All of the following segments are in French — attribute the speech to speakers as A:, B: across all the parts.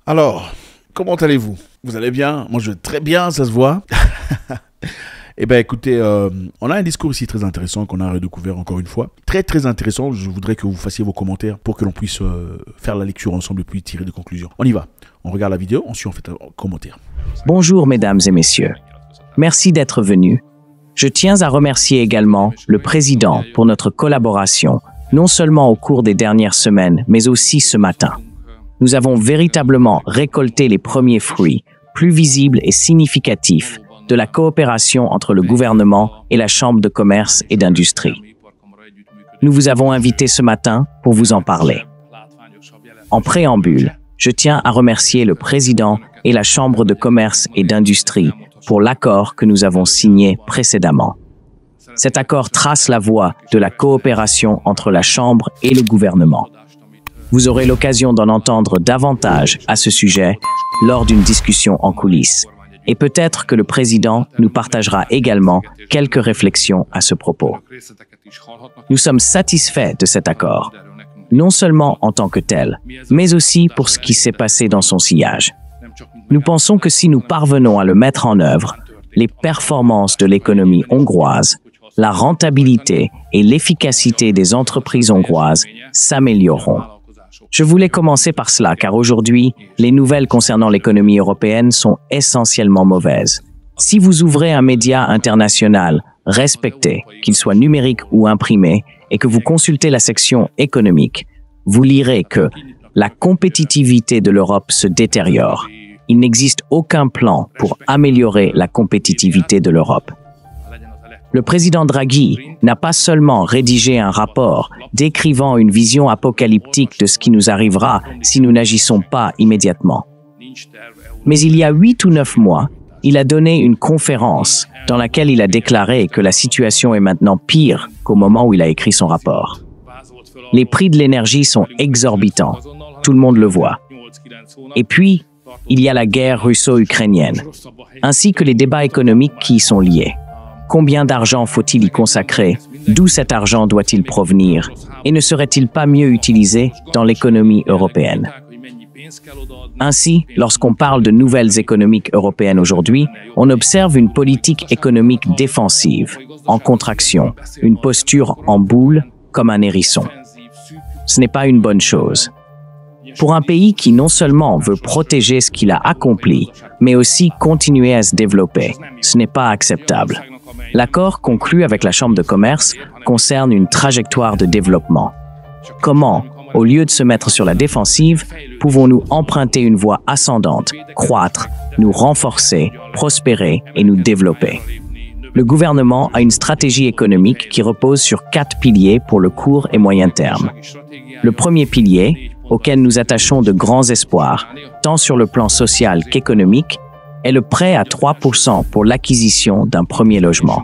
A: Alors, comment allez-vous? Vous allez bien? Moi, je vais très bien, ça se voit. Eh bien, écoutez, on a un discours ici très intéressant qu'on a redécouvert encore une fois. Très, très intéressant. Je voudrais que vous fassiez vos commentaires pour que l'on puisse faire la lecture ensemble et puis tirer des conclusions. On y va. On regarde la vidéo, ensuite on fait un commentaire.
B: Bonjour, mesdames et messieurs. Merci d'être venus. Je tiens à remercier également le Président pour notre collaboration, non seulement au cours des dernières semaines, mais aussi ce matin. Nous avons véritablement récolté les premiers fruits, plus visibles et significatifs, de la coopération entre le gouvernement et la Chambre de commerce et d'industrie. Nous vous avons invité ce matin pour vous en parler. En préambule, je tiens à remercier le Président et la Chambre de commerce et d'industrie pour l'accord que nous avons signé précédemment. Cet accord trace la voie de la coopération entre la Chambre et le gouvernement. Vous aurez l'occasion d'en entendre davantage à ce sujet lors d'une discussion en coulisses. Et peut-être que le Président nous partagera également quelques réflexions à ce propos. Nous sommes satisfaits de cet accord, non seulement en tant que tel, mais aussi pour ce qui s'est passé dans son sillage. Nous pensons que si nous parvenons à le mettre en œuvre, les performances de l'économie hongroise, la rentabilité et l'efficacité des entreprises hongroises s'amélioreront. Je voulais commencer par cela, car aujourd'hui, les nouvelles concernant l'économie européenne sont essentiellement mauvaises. Si vous ouvrez un média international respecté, qu'il soit numérique ou imprimé, et que vous consultez la section économique, vous lirez que la compétitivité de l'Europe se détériore. Il n'existe aucun plan pour améliorer la compétitivité de l'Europe. Le président Draghi n'a pas seulement rédigé un rapport décrivant une vision apocalyptique de ce qui nous arrivera si nous n'agissons pas immédiatement. Mais il y a 8 ou 9 mois, il a donné une conférence dans laquelle il a déclaré que la situation est maintenant pire qu'au moment où il a écrit son rapport. Les prix de l'énergie sont exorbitants, tout le monde le voit. Et puis, il y a la guerre russo-ukrainienne, ainsi que les débats économiques qui y sont liés. Combien d'argent faut-il y consacrer? D'où cet argent doit-il provenir? Et ne serait-il pas mieux utilisé dans l'économie européenne? Ainsi, lorsqu'on parle de nouvelles économiques européennes aujourd'hui, on observe une politique économique défensive, en contraction, une posture en boule, comme un hérisson. Ce n'est pas une bonne chose. Pour un pays qui non seulement veut protéger ce qu'il a accompli, mais aussi continuer à se développer, ce n'est pas acceptable. L'accord conclu avec la Chambre de commerce concerne une trajectoire de développement. Comment, au lieu de se mettre sur la défensive, pouvons-nous emprunter une voie ascendante, croître, nous renforcer, prospérer et nous développer? Le gouvernement a une stratégie économique qui repose sur 4 piliers pour le court et moyen terme. Le premier pilier, auquel nous attachons de grands espoirs, tant sur le plan social qu'économique, est le prêt à 3% pour l'acquisition d'un premier logement.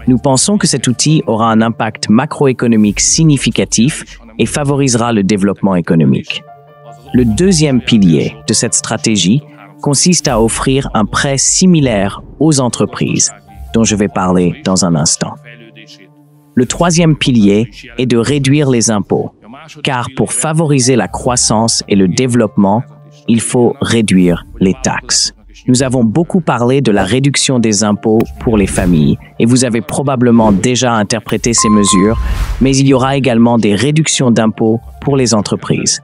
B: Nous pensons que cet outil aura un impact macroéconomique significatif et favorisera le développement économique. Le deuxième pilier de cette stratégie consiste à offrir un prêt similaire aux entreprises, dont je vais parler dans un instant. Le troisième pilier est de réduire les impôts, car pour favoriser la croissance et le développement, il faut réduire les taxes. Nous avons beaucoup parlé de la réduction des impôts pour les familles et vous avez probablement déjà interprété ces mesures, mais il y aura également des réductions d'impôts pour les entreprises.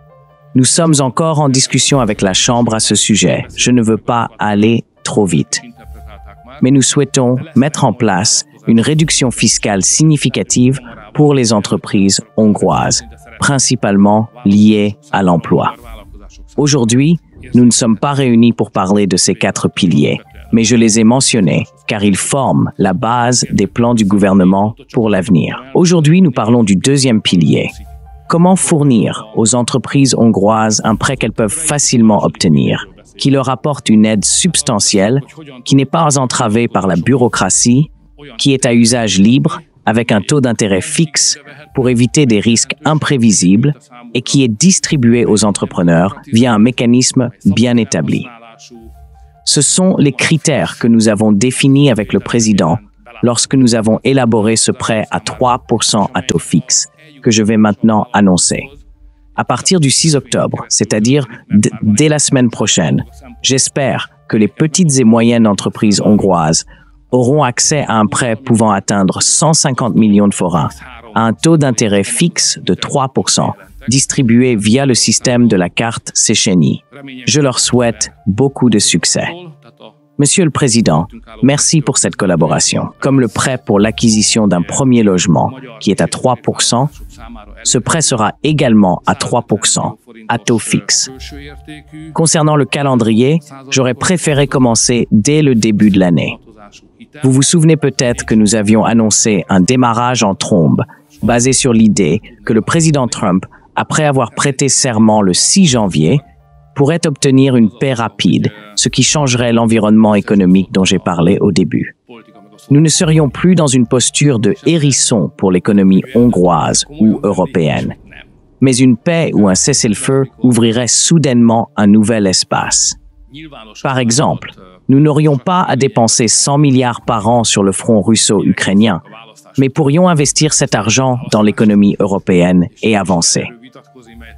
B: Nous sommes encore en discussion avec la Chambre à ce sujet. Je ne veux pas aller trop vite. Mais nous souhaitons mettre en place une réduction fiscale significative pour les entreprises hongroises, principalement liées à l'emploi. Aujourd'hui, nous ne sommes pas réunis pour parler de ces 4 piliers, mais je les ai mentionnés car ils forment la base des plans du gouvernement pour l'avenir. Aujourd'hui, nous parlons du deuxième pilier. Comment fournir aux entreprises hongroises un prêt qu'elles peuvent facilement obtenir, qui leur apporte une aide substantielle, qui n'est pas entravée par la bureaucratie, qui est à usage libre, avec un taux d'intérêt fixe pour éviter des risques imprévisibles et qui est distribué aux entrepreneurs via un mécanisme bien établi. Ce sont les critères que nous avons définis avec le président lorsque nous avons élaboré ce prêt à 3% à taux fixe, que je vais maintenant annoncer. à partir du 6 octobre, c'est-à-dire dès la semaine prochaine. J'espère que les petites et moyennes entreprises hongroises auront accès à un prêt pouvant atteindre 150 millions de forints, à un taux d'intérêt fixe de 3%, distribué via le système de la carte Széchenyi. Je leur souhaite beaucoup de succès. Monsieur le Président, merci pour cette collaboration. Comme le prêt pour l'acquisition d'un premier logement, qui est à 3%, ce prêt sera également à 3%, à taux fixe. Concernant le calendrier, j'aurais préféré commencer dès le début de l'année. Vous vous souvenez peut-être que nous avions annoncé un démarrage en trombe, basé sur l'idée que le président Trump, après avoir prêté serment le 6 janvier, pourrait obtenir une paix rapide, ce qui changerait l'environnement économique dont j'ai parlé au début. Nous ne serions plus dans une posture de hérisson pour l'économie hongroise ou européenne, mais une paix ou un cessez-le-feu ouvrirait soudainement un nouvel espace. Par exemple, nous n'aurions pas à dépenser 100 milliards par an sur le front russo-ukrainien, mais pourrions investir cet argent dans l'économie européenne et avancer.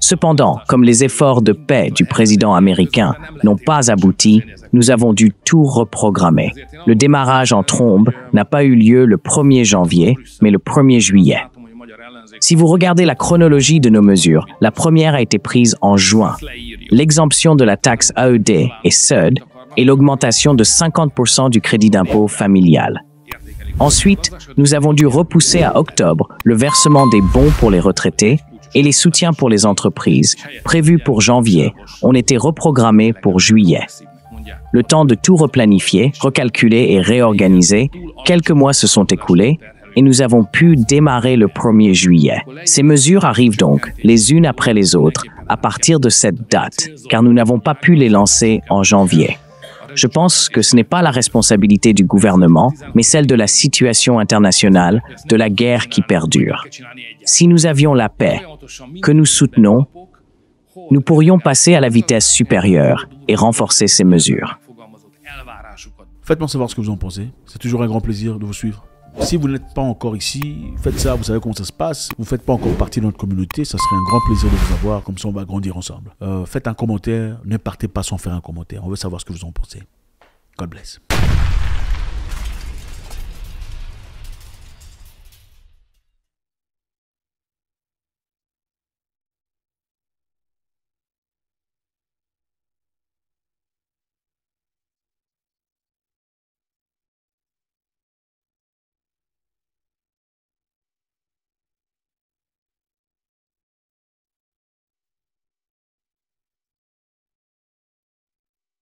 B: Cependant, comme les efforts de paix du président américain n'ont pas abouti, nous avons dû tout reprogrammer. Le démarrage en trombe n'a pas eu lieu le 1er janvier, mais le 1er juillet. Si vous regardez la chronologie de nos mesures, la première a été prise en juin. L'exemption de la taxe AED et SUD et l'augmentation de 50% du crédit d'impôt familial. Ensuite, nous avons dû repousser à octobre le versement des bons pour les retraités et les soutiens pour les entreprises, prévus pour janvier, ont été reprogrammés pour juillet. Le temps de tout replanifier, recalculer et réorganiser, quelques mois se sont écoulés et nous avons pu démarrer le 1er juillet. Ces mesures arrivent donc, les unes après les autres, à partir de cette date, car nous n'avons pas pu les lancer en janvier. Je pense que ce n'est pas la responsabilité du gouvernement, mais celle de la situation internationale, de la guerre qui perdure. Si nous avions la paix, que nous soutenons, nous pourrions passer à la vitesse supérieure et renforcer ces mesures.
A: Faites-moi savoir ce que vous en pensez. C'est toujours un grand plaisir de vous suivre. Si vous n'êtes pas encore ici, faites ça, vous savez comment ça se passe. Vous ne faites pas encore partie de notre communauté, ça serait un grand plaisir de vous avoir, comme ça on va grandir ensemble. Faites un commentaire, ne partez pas sans faire un commentaire, on veut savoir ce que vous en pensez. God bless.